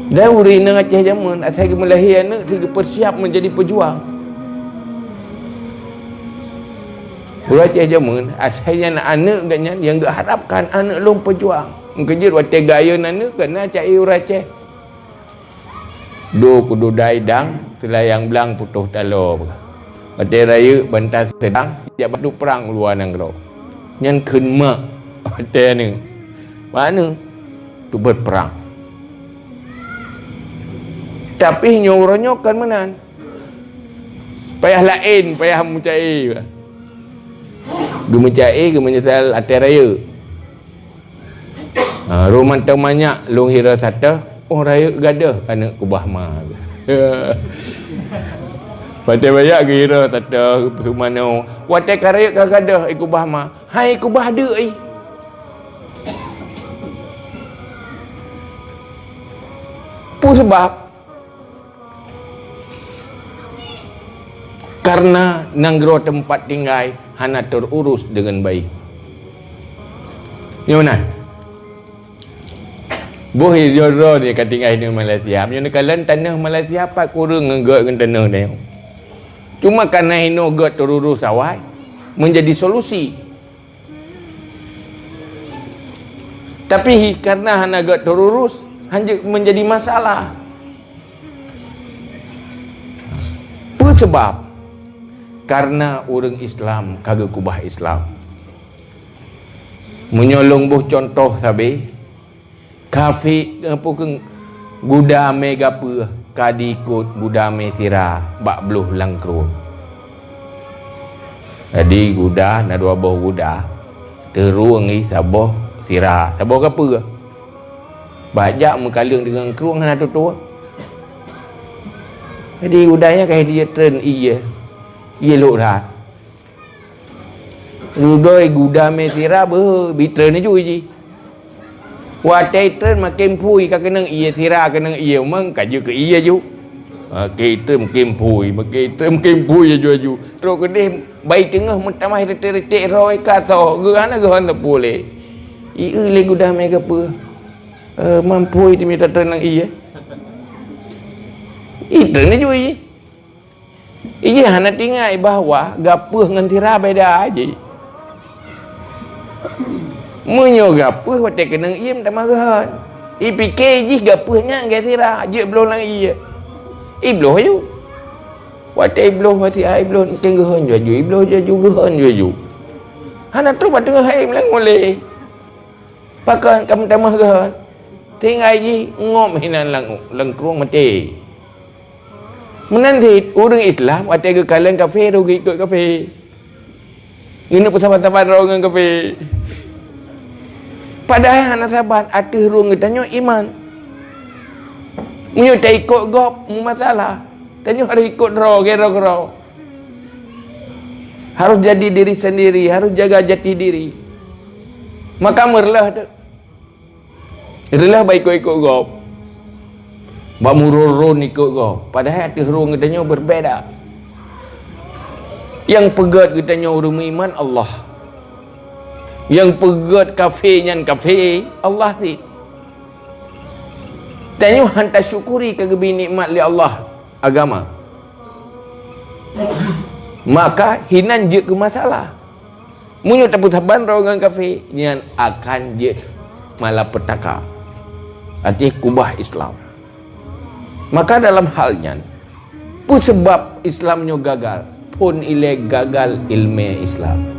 Dan uri nang Aceh zaman asal melahir anak tiga persiap menjadi pejuang. Uri Aceh zaman asalnya anak ganyan yang gak harapkan anak long pejuang. Mengkejut waktu gaya anak kena cai uri Aceh. Do kudu daidang selayang belang putuh talo. Waktu raya bantas sedang dia batu perang luar nanggro. Nyan kenma waktu ni. Mana tu berperang. Tapi nyoronyo kan menan. Payah lain, payah mencai. Gemencai, gemenyesal atas raya. Rumah temannya long hira sata, oh raya gadah anak kubah ma. Patai banyak kira sata semano. Watai karaya gadah ikubah ma. Hai kubah ada ai. Pu sebab karena nanggro tempat tinggal hana terurus dengan baik. Yang mana? Bohi joro ni kat tinggal di Malaysia. Yang kalan tanah Malaysia apa kurang ngegak dengan tanah dia. Cuma karena hino gak terurus awal menjadi solusi. Tapi karena hana gak terurus hanya menjadi masalah. Apa sebab? Karena orang Islam kagak kubah Islam. Menyolong buh contoh sabi kafe apa ke gudame gape kadikut gudame tira bak beluh langkru. Jadi guda na dua buah guda teruang ni saboh sira saboh gape bajak mengkalung dengan keruang hana tu. Jadi gudanya kayak dia turn iya luk dah. Rudoi guda metira be bitre ni ju ji. Watai turn makin pui ka kenang iya tira kenang iya mang ka ju ke iya ju. Kita makin pui ju. Terus kedih bai tengah mentamah retek roi kata gana gana boleh. Le guda me gape. Mampu itu minta tenang iya. Itu ni juga iya. Iya hana tinggal bahawa gapuh dengan tira beda aja. Menyo gapuh waktu kena iya minta marah. Fikir je gapuhnya dengan tira je belum lagi iya. Ibloh je. Waktu ibloh waktu ibloh tenggehan je ibloh je juga han je. Hana tu pada tengah hai melang boleh. Pakai kamu tak marah. Tinggal je ngom hinan langkrung mati. Menanti orang Islam ada ke kalangan kafe rugi ikut kafe. Ini persahabat-sahabat orang kafe. Padahal anak sahabat ada ruang tanya iman. Munyo tak ikut gop mu masalah. Tanya harus ikut roh gero. Harus jadi diri sendiri, harus jaga jati diri. Maka merlah tu. Itulah baik ikut gop. Bamururun ikut gop. Padahal hati ruang katanya berbeza. Yang pegat katanya orang iman Allah. Yang pegat kafirnya kafir Allah si. Tanya hantar syukuri kegebi nikmat li Allah agama. Maka hinan je ke masalah. Munyo tak putaban orang kafir yang akan je malapetaka. Arti kubah Islam. Maka dalam halnya pun sebab Islamnya gagal pun gagal ilmu Islam.